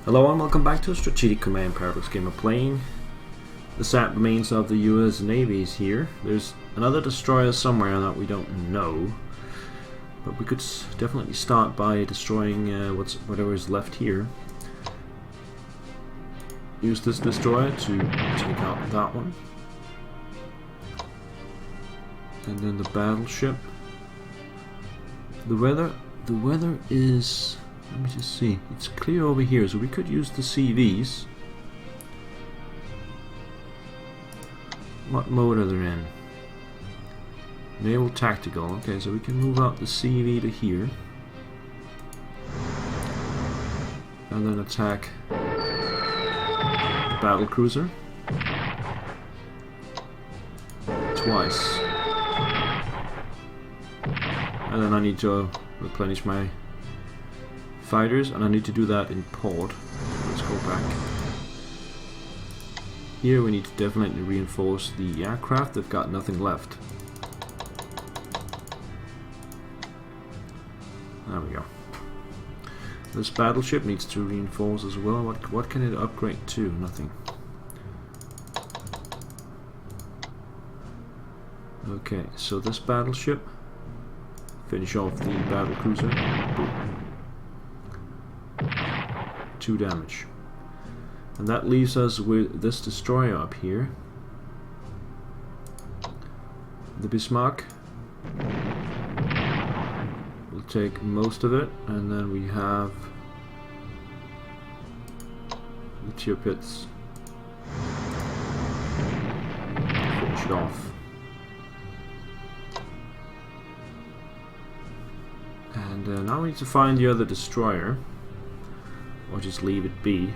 Hello and welcome back to a strategic command paradox game of playing. The sad remains of the US Navy is here. There's another destroyer somewhere that we don't know, but we could definitely start by destroying whatever is left here. Use this destroyer to take out that one, and then the battleship. The weather is, let me just see, it's clear over here, so we could use the CVs. What mode are they in? Naval Tactical. Okay, so we can move out the CV to here. And then attack the battle cruiser. Twice. And then I need to replenish my fighters, and I need to do that in port. Let's go back. Here we need to definitely reinforce the aircraft. They've got nothing left. There we go. This battleship needs to reinforce as well. What can it upgrade to? Nothing. Okay, so this battleship, finish off the battle cruiser. Boom. 2 damage. And that leaves us with this destroyer up here. The Bismarck. We'll take most of it, and then we have the Tirpitz. Finish it off. And now we need to find the other destroyer, or just leave it be.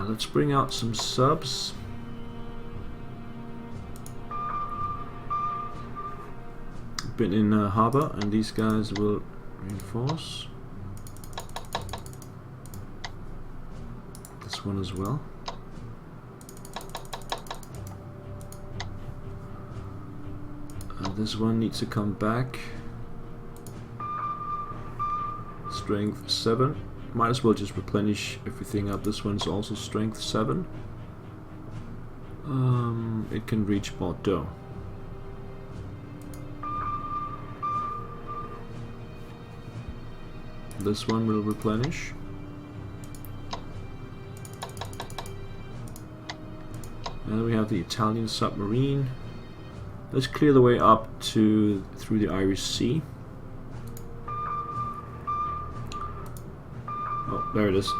Let's bring out some subs. Been in harbor, and these guys will reinforce. This one as well. And this one needs to come back. Strength 7. Might as well just replenish everything up. This one's also strength 7. It can reach Bordeaux. This one will replenish. And we have the Italian submarine. Let's clear the way up through the Irish Sea. Oh, there it is.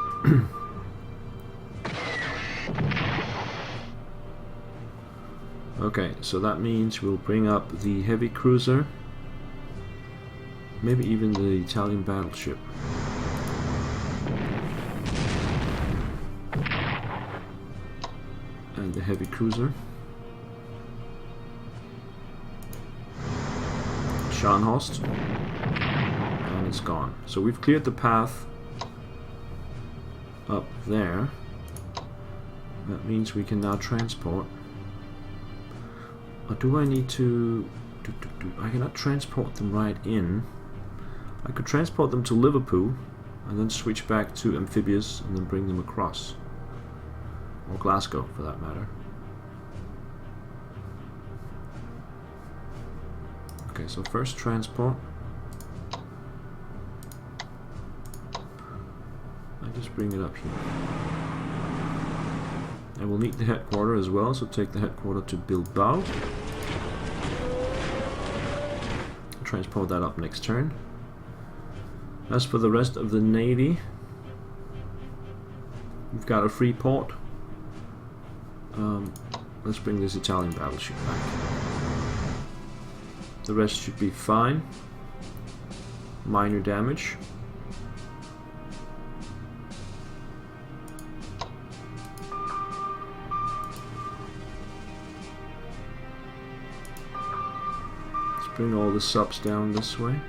Okay, so that means we'll bring up the heavy cruiser, maybe even the Italian battleship. And the heavy cruiser. Scharnhorst. And it's gone. So we've cleared the path up there. That means we can now transport. Or do I need to... I cannot transport them right in. I could transport them to Liverpool and then switch back to amphibious and then bring them across. Or Glasgow, for that matter. Okay, so first transport. I just bring it up here. And we'll need the headquarter as well, so take the headquarter to Bilbao. Transport that up next turn. As for the rest of the Navy, we've got a free port. Let's bring this Italian battleship back. The rest should be fine. Minor damage. Let's bring all the subs down this way,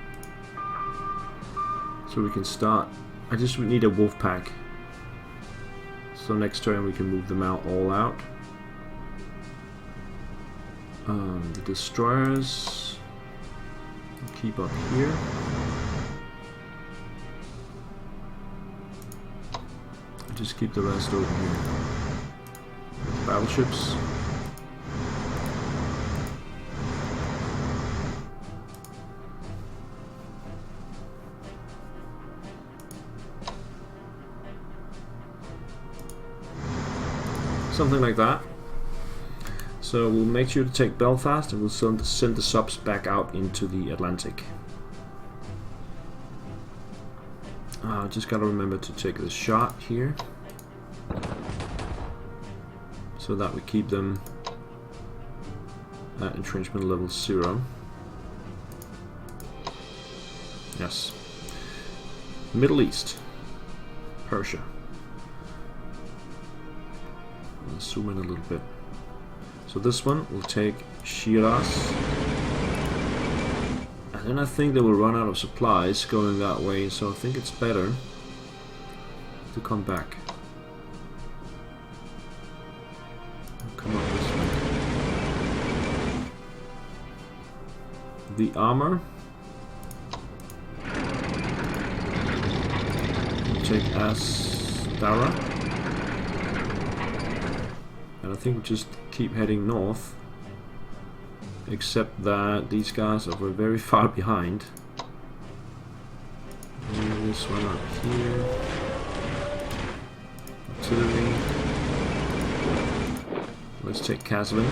so we can start. I just need a wolf pack. So next turn we can move them out all out. The destroyers keep up here. just keep the rest over here. Battleships. Something like that. So we'll make sure to take Belfast and we'll send the subs back out into the Atlantic. Just gotta remember to take the shot here so that we keep them at entrenchment level 0. Yes. Middle East. Persia. I'll zoom in a little bit. So this one will take Shiraz. And then I think they will run out of supplies going that way, so I think it's better to come back. Come up this way. The armor. Take Astara. And I think we just keep heading north. Except that these guys are very far behind. And this one up here. Artillery. Let's take Caslin.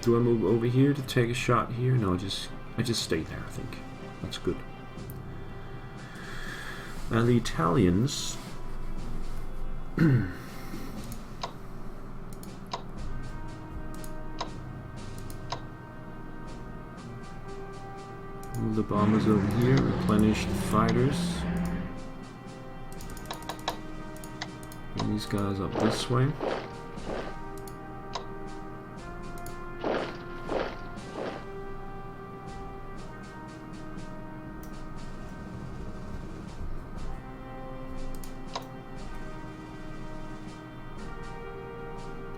Do I move over here to take a shot here? No, I just stay there, I think. That's good. And the Italians. Move the bombers over here, replenish the fighters. Bring these guys up this way.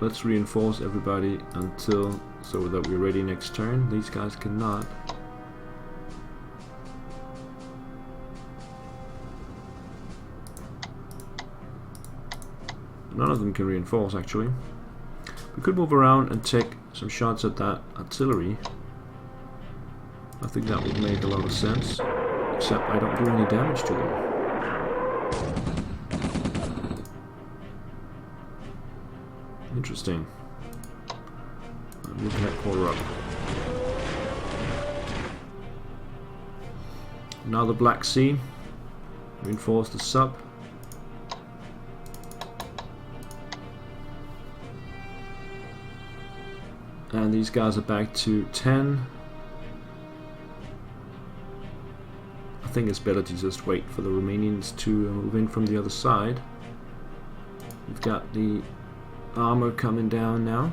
Let's reinforce everybody until so that we're ready next turn. These guys cannot. None of them can reinforce, actually. We could move around and take some shots at that artillery. I think that would make a lot of sense. Except I don't do any damage to them. Interesting. Move the headquarter up. Now the Black Sea. Reinforce the sub. And these guys are back to 10. I think it's better to just wait for the Romanians to move in from the other side. We've got the armor coming down now.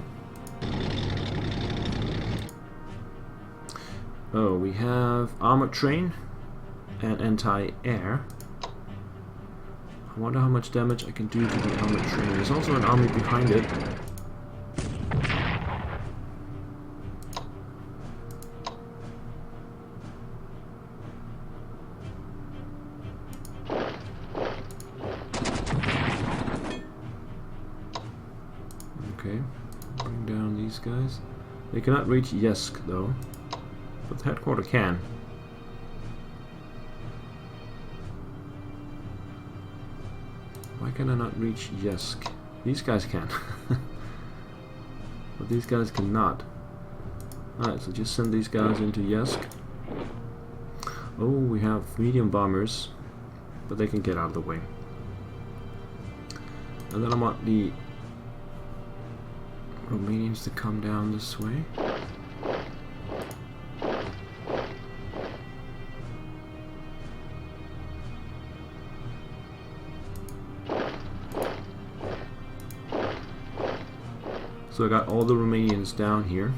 Oh, we have armored train and anti-air. I wonder how much damage I can do to the armored train. There's also an army behind it. Okay, bring down these guys. They cannot reach Yesk though, but the headquarter can. Why can I not reach Yesk? These guys can. But these guys cannot. Alright, so just send these guys into Yesk. Oh, we have medium bombers, but they can get out of the way. And then I want the Romanians to come down this way. So I got all the Romanians down here.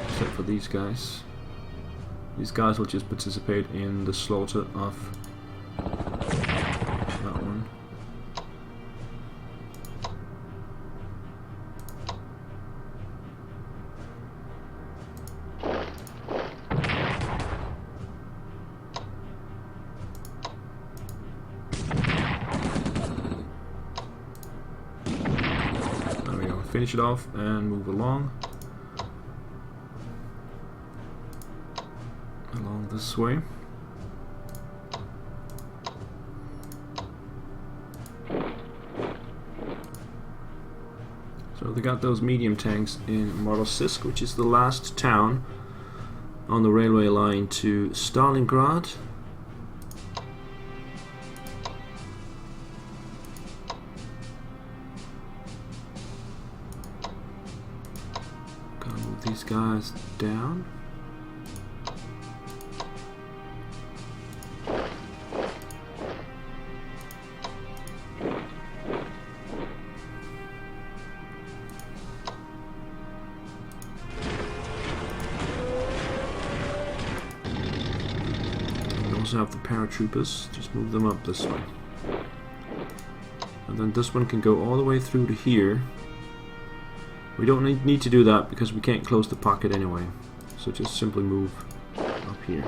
Except for these guys. These guys will just participate in the slaughter of that one. finish it off and move along. Along this way. So they got those medium tanks in Morosisk, which is the last town on the railway line to Stalingrad. Gotta move these guys down. Have the paratroopers, just move them up this way. And then this one can go all the way through to here. We don't need to do that because we can't close the pocket anyway. So just simply move up here.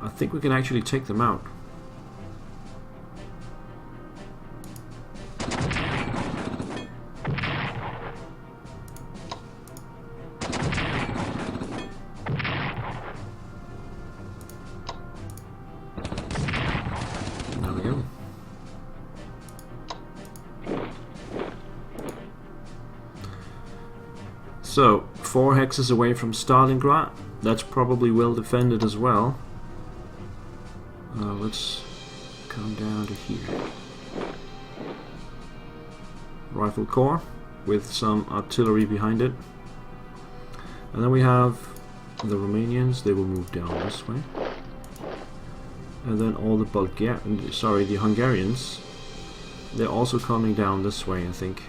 I think we can actually take them out. So, 4 hexes away from Stalingrad. That's probably well defended as well. Let's come down to here. Rifle corps with some artillery behind it. And then we have the Romanians. They will move down this way. And then all the the Hungarians. They're also coming down this way, I think.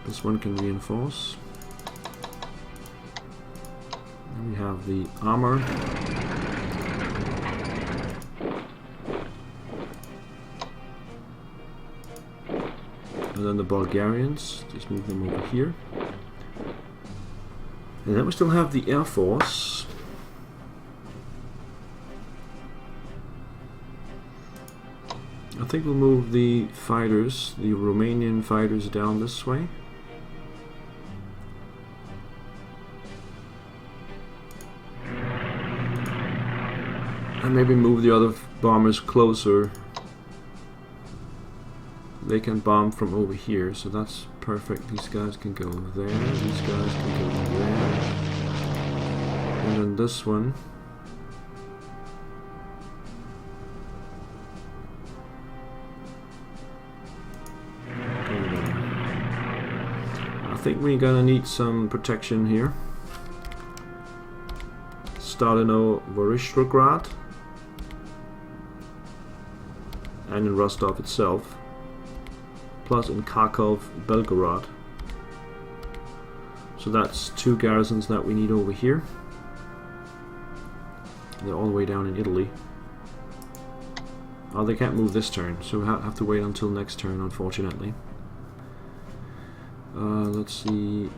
This one can reinforce. And we have the armor. And then the Bulgarians. Just move them over here. And then we still have the Air Force. I think we'll move the fighters, the Romanian fighters, down this way. And maybe move the other bombers closer. They can bomb from over here, so that's perfect. These guys can go there, these guys can go there. And then this one. I think we're gonna need some protection here. Stalino-Voronezh and in Rostov itself, plus in Kharkov, Belgorod. So that's 2 garrisons that we need over here. They're all the way down in Italy. Oh, they can't move this turn, so we have to wait until next turn, unfortunately. Let's see.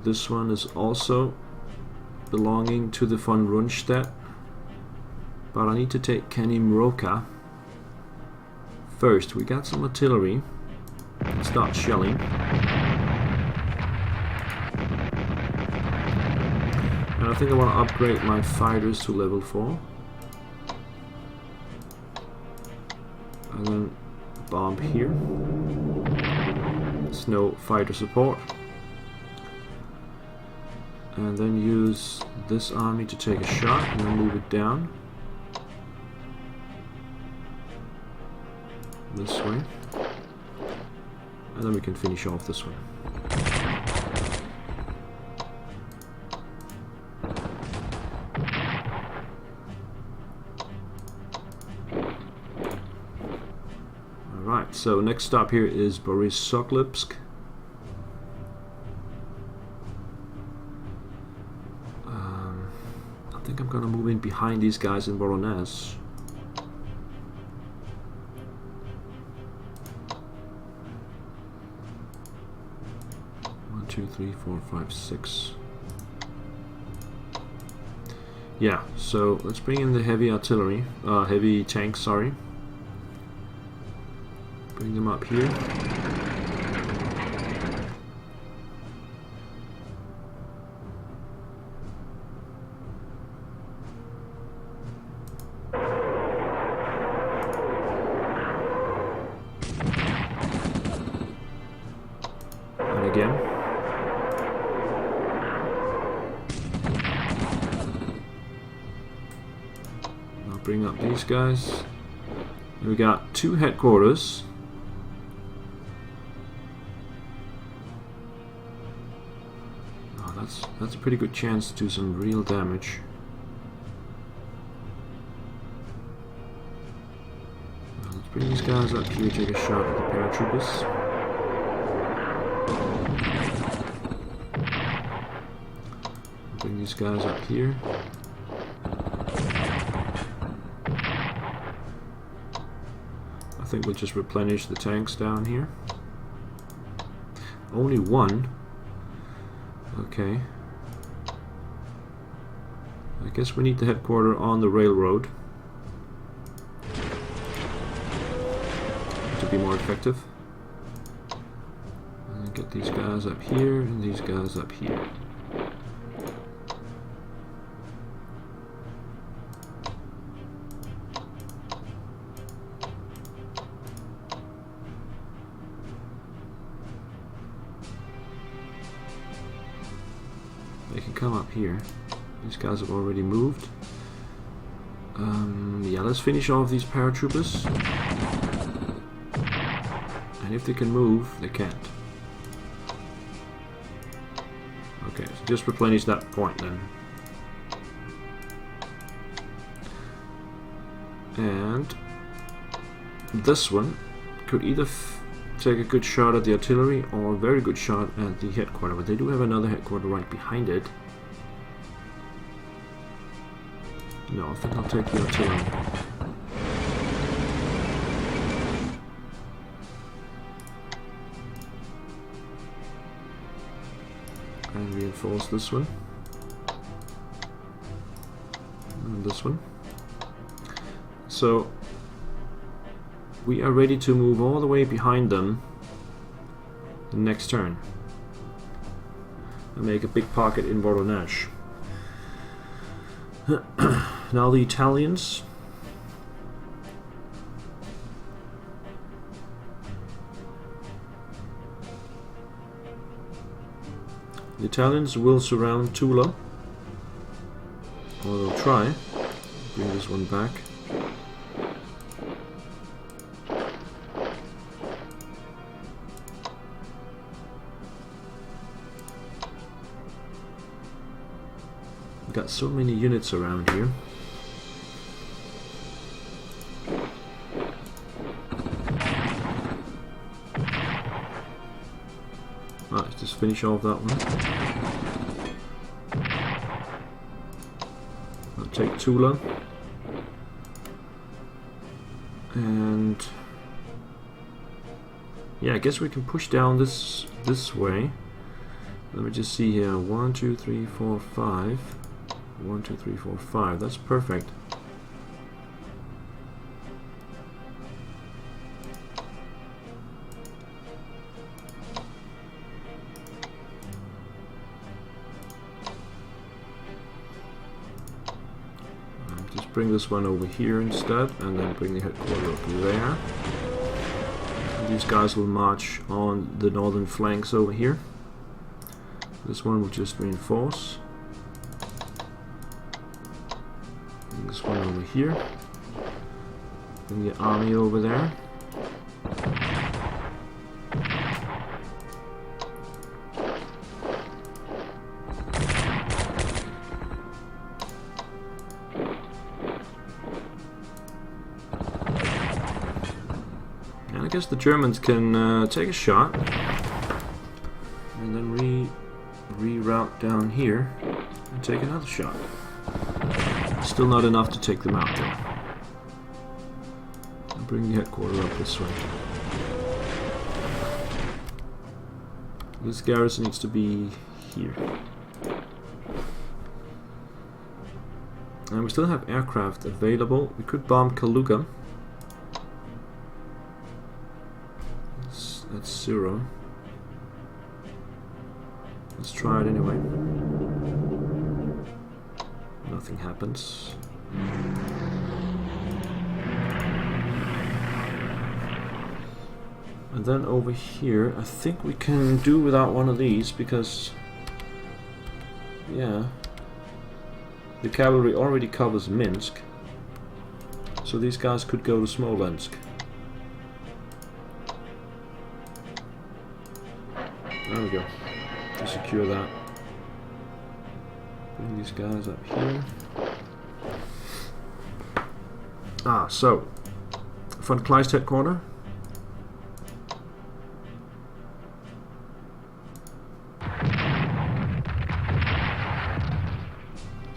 This one is also belonging to the von Rundstedt. But I need to take Kenimroka first. We got some artillery. Let's start shelling. And I think I want to upgrade my fighters to level 4. And then bomb here. There's no fighter support. And then use this army to take a shot and then move it down. This way. And then we can finish off this one. Alright, so next stop here is Borisovlebsk. I think I'm gonna move in behind these guys in Voronezh. 2, 3, 4, 5, 6. Yeah, so let's bring in the heavy artillery, heavy tanks, sorry. Bring them up here. And again. Bring up these guys. We got 2 headquarters. Oh, that's a pretty good chance to do some real damage. Let's bring these guys up here, take a shot at the paratroopers. Bring these guys up here. I think we'll just replenish the tanks down here. Only 1. Okay. I guess we need the headquarter on the railroad to be more effective. And get these guys up here and these guys up here. They can come up here. These guys have already moved. Yeah, let's finish off these paratroopers. And if they can move, they can't. Okay, so just replenish that point then. And this one could either take a good shot at the artillery or a very good shot at the headquarter, but they do have another headquarter right behind it. No, I think I'll take the artillery. And reinforce this one. And this one. So we are ready to move all the way behind them the next turn and make a big pocket in Voronezh. Now the Italians. The Italians will surround Tula, or they'll try. Bring this one back. Got so many units around here. Let's just finish off that one. I'll take Tula. And yeah, I guess we can push down this way. Let me just see here. 1, 2, 3, 4, 5. 1, 2, 3, 4, 5. That's perfect. Just bring this one over here instead, and then bring the headquarters up there. And these guys will march on the northern flanks over here. This one will just reinforce. This one over here. Bring the army over there. And I guess the Germans can take a shot and then reroute down here and take another shot. Still not enough to take them out though. I'll bring the headquarters up this way. This garrison needs to be here. And we still have aircraft available. We could bomb Kaluga. That's 0. Let's try it anyway. Nothing happens. And then over here, I think we can do without one of these because, yeah, the cavalry already covers Minsk, so these guys could go to Smolensk. There we go. To secure that. Bring these guys up here. So von Kleist headquarters.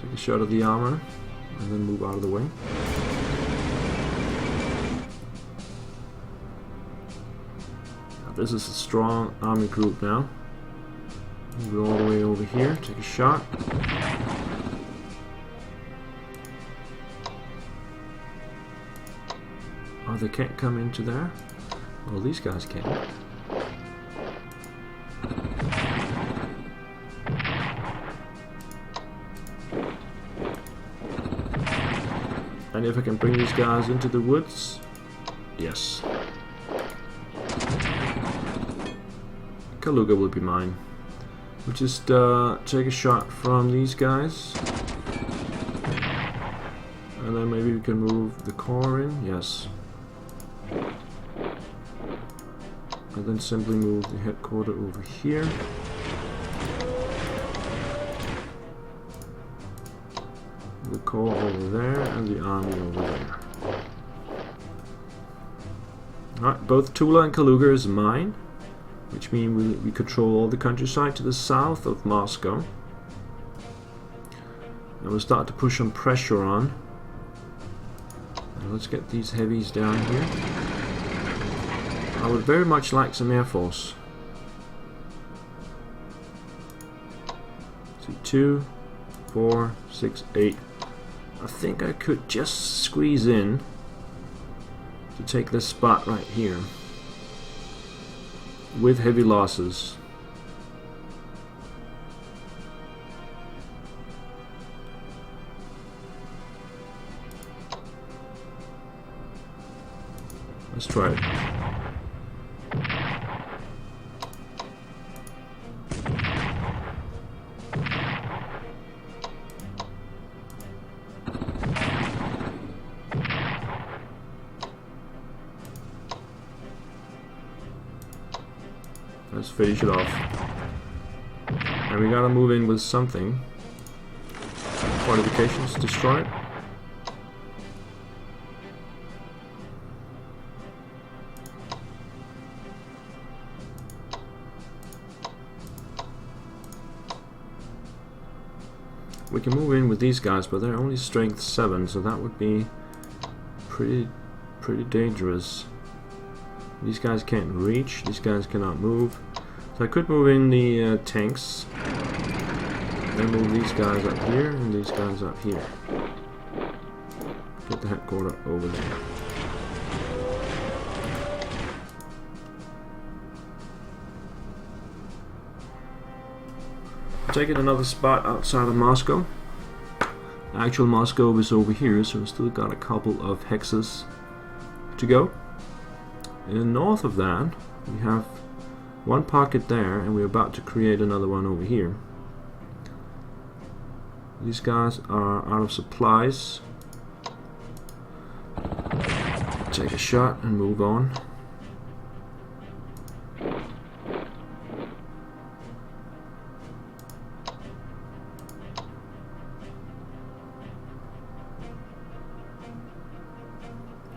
Take a shot of the armor and then move out of the way. Now this is a strong army group now. Move all the way over here, take a shot. Oh, they can't come into there? Well, these guys can. And if I can bring these guys into the woods, yes. Kaluga will be mine. We'll just take a shot from these guys. And then maybe we can move the core in, yes. And then simply move the headquarters over here. The core over there and the army over there. Alright, both Tula and Kaluga is mine, which means we control all the countryside to the south of Moscow. And we'll start to push some pressure on. And let's get these heavies down here. I would very much like some air force. See, 2, 4, 6, 8. I think I could just squeeze in to take this spot right here with heavy losses. Let's try it. Let's finish it off. And we gotta move in with something. Fortifications destroyed. We can move in with these guys, but they're only strength 7, so that would be pretty dangerous. These guys can't reach, these guys cannot move. So I could move in the tanks, then move these guys up here and these guys up here. Get the headquarters over there. Taking another spot outside of Moscow. Actual Moscow is over here, so we still got a couple of hexes to go. And north of that, we have one pocket there, and we're about to create another one over here. These guys are out of supplies. Take a shot and move on.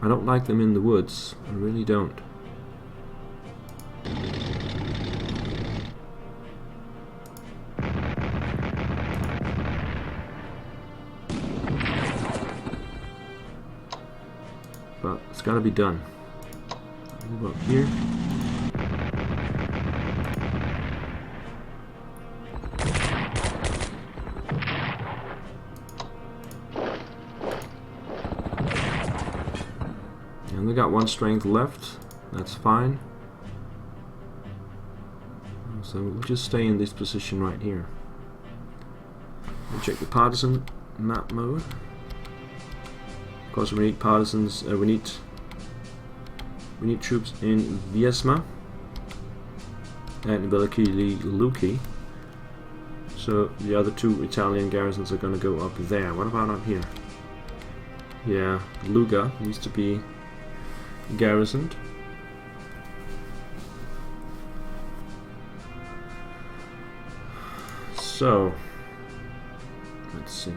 I don't like them in the woods, I really don't. But it's gotta be done. Move up here. And we got 1 strength left. That's fine. So we'll just stay in this position right here. We'll check the partisan map mode. Of course, we need partisans. We need troops in Viesma and Veliki Luki. So the other 2 Italian garrisons are going to go up there. What about up here? Yeah, Luga needs to be garrisoned. So let's see.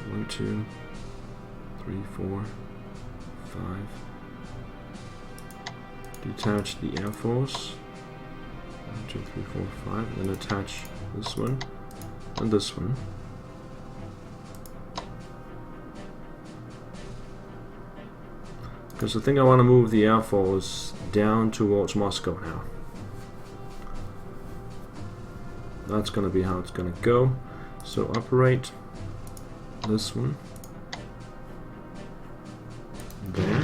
1, 2, 3, 4, 5. Detach the Air Force. 1, 2, 3, 4, 5. And then attach this one and this one. Because I think I want to move the Air Force down towards Moscow now. That's going to be how it's going to go. So operate this one there.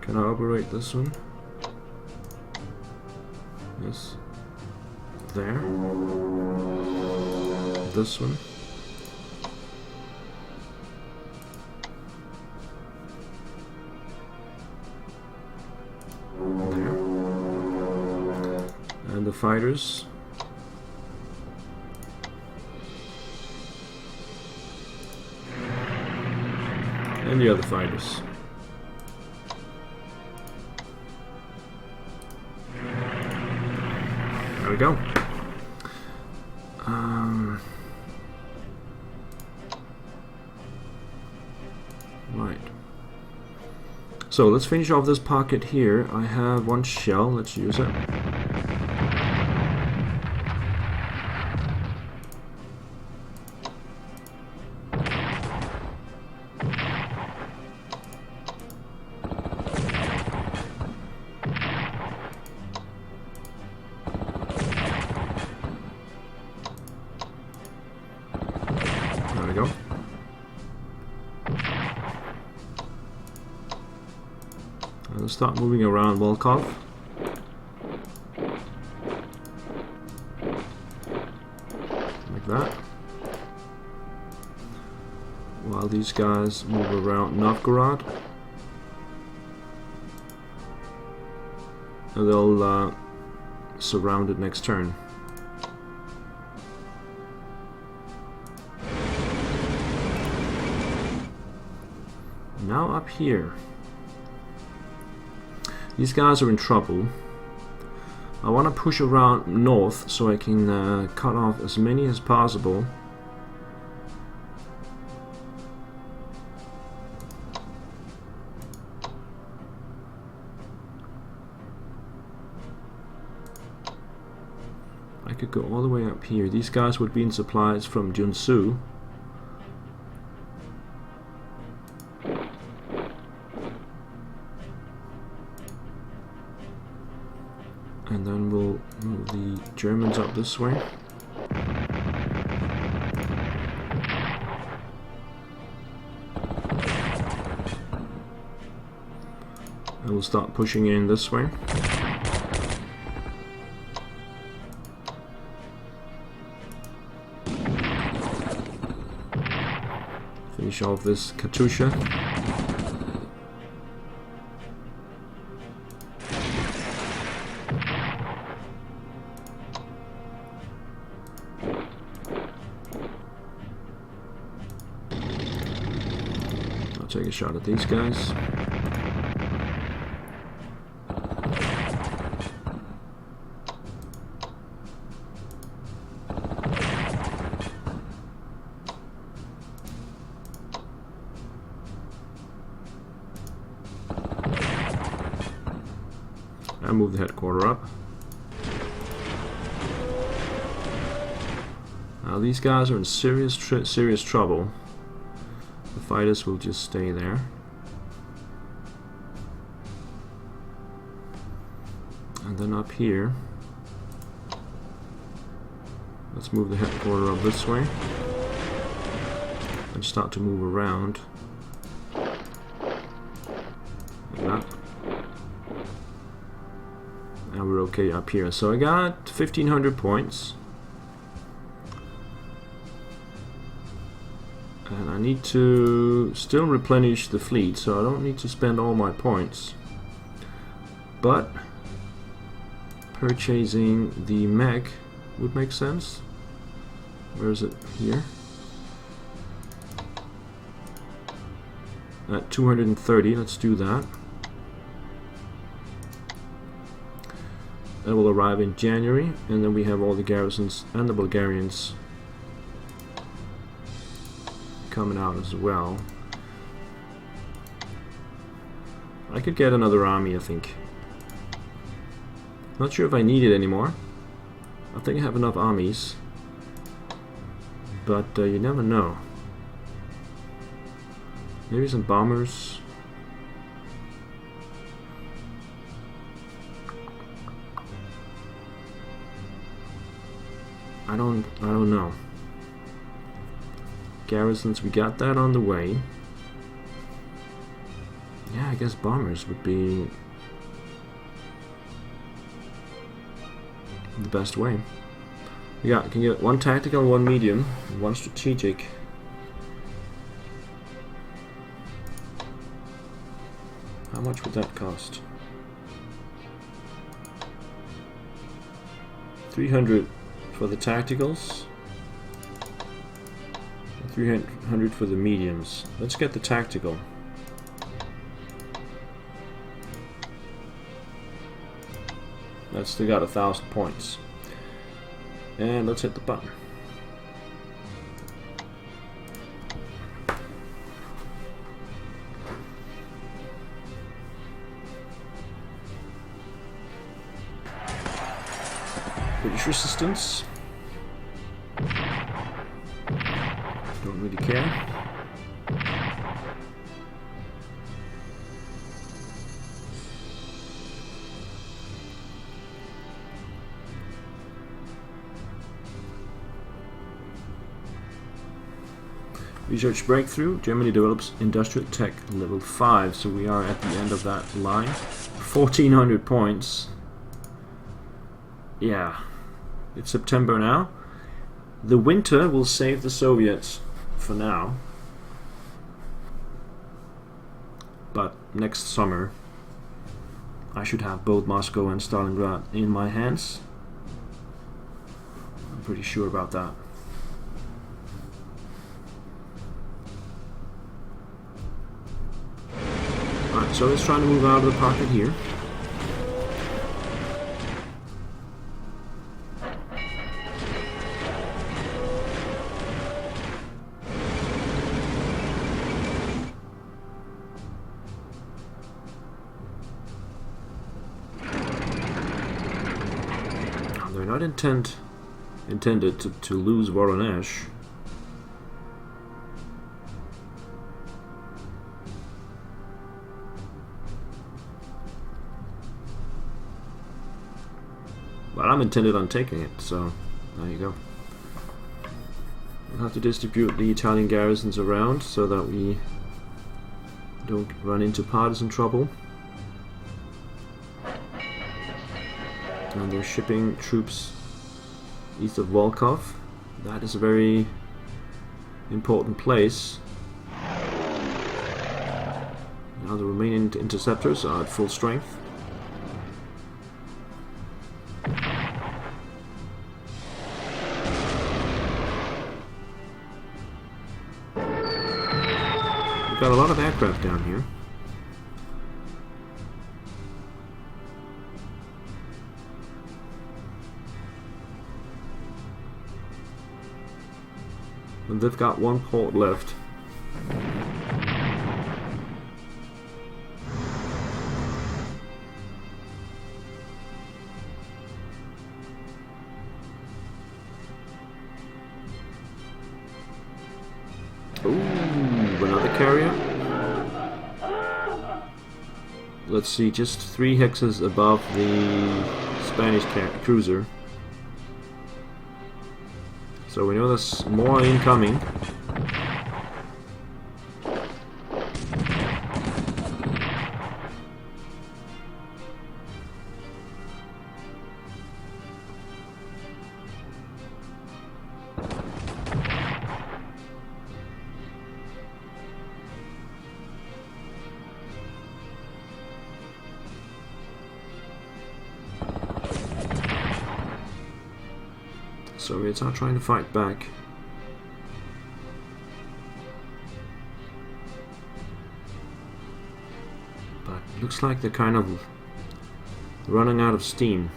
Can I operate this one? Yes. There. This one. There. And the fighters. And the other fighters. There we go. Right. So let's finish off this pocket here. I have 1 shell. Let's use it. There we go. Let's start moving around Volkov. Like that. While these guys move around Novgorod. And they'll surround it next turn. Now up here. These guys are in trouble. I want to push around north so I can cut off as many as possible. I could go all the way up here. These guys would be in supplies from Junsu. And then we'll move the Germans up this way. And we'll start pushing in this way. Finish off this Katusha. Take a shot at these guys. And move the headquarters up. Now these guys are in serious trouble. The fighters will just stay there. And then up here Let's move the headquarters up this way and start to move around. Like that. And we're okay up here. So I got 1,500 points. And I need to still replenish the fleet, so I don't need to spend all my points. But purchasing the mech would make sense. Where is it? Here. At 230, let's do that. That will arrive in January, and then we have all the garrisons and the Bulgarians coming out as well. I could get another army, I think. Not sure if I need it anymore. I think I have enough armies, but you never know. Maybe some bombers. I don't know. Garrisons, we got that on the way. Yeah, I guess bombers would be the best way. We can get one tactical, one medium, one strategic. How much would that cost? 300 for the tacticals, 300 for the mediums. Let's get the tactical. That's still got 1,000 points. And let's hit the button. British resistance. Don't really care. Research breakthrough. Germany develops industrial tech level 5. So we are at the end of that line. 1,400 points. Yeah. It's September now. The winter will save the Soviets for now. But next summer I should have both Moscow and Stalingrad in my hands. I'm pretty sure about that. Alright, so let's try to move out of the pocket here. They're not intended to lose Voronezh. But I'm intended on taking it, so there you go. We'll have to distribute the Italian garrisons around so that we don't run into partisan trouble. And they're shipping troops east of Volkov. That is a very important place. Now the Romanian interceptors are at full strength. We've got a lot of aircraft down here. And they've got one port left. Ooh, another carrier. Let's see, just 3 hexes above the Spanish cruiser. So we know there's more incoming. Soviets are trying to fight back. But it looks like they're kind of running out of steam.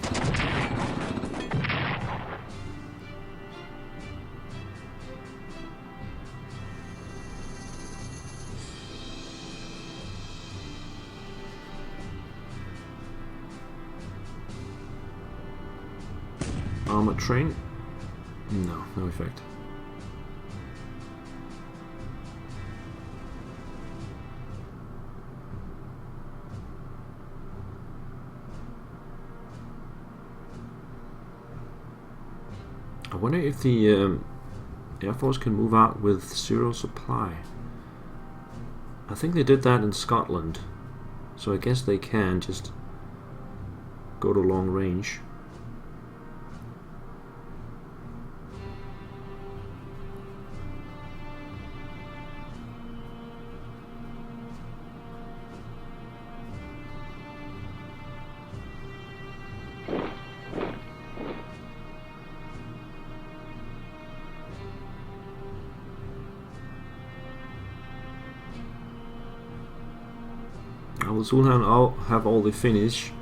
Armored train? No, no effect. I wonder if the Air Force can move out with zero supply. I think they did that in Scotland, so I guess they can just go to long range. I will soon have all the Finnish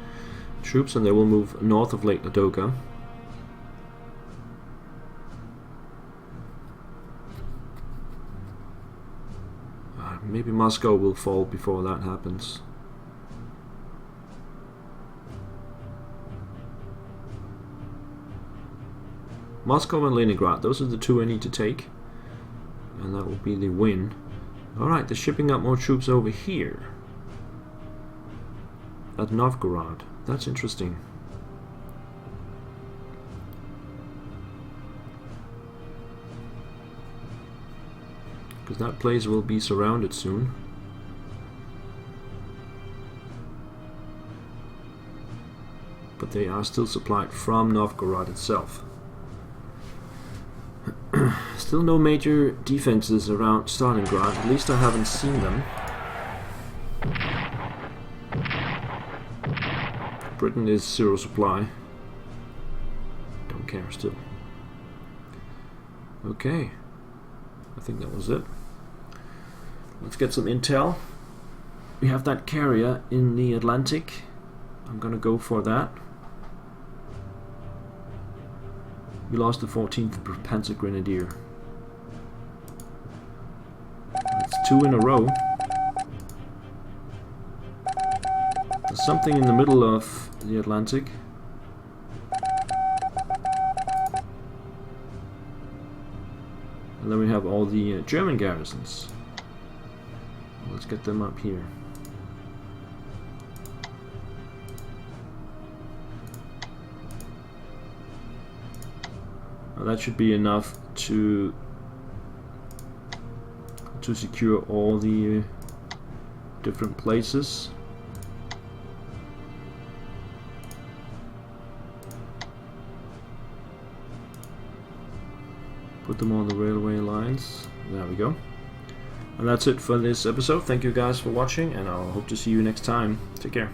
troops, and they will move north of Lake Ladoga. Maybe Moscow will fall before that happens. Moscow and Leningrad, those are the two I need to take, and that will be the win. Alright, they're shipping up more troops over here at Novgorod. That's interesting. Because that place will be surrounded soon. But they are still supplied from Novgorod itself. Still no major defenses around Stalingrad, at least I haven't seen them. Britain is zero supply. Don't care still. Okay, I think that was it. Let's get some intel. We have that carrier in the Atlantic. I'm gonna go for that. We lost the 14th Panzer Grenadier. That's 2 in a row. There's something in the middle of the Atlantic. And then we have all the German garrisons. Let's get them up here. Now that should be enough to secure all the different places. Put them on the railway lines. There we go. And that's it for this episode. Thank you guys for watching, and I'll hope to see you next time. Take care.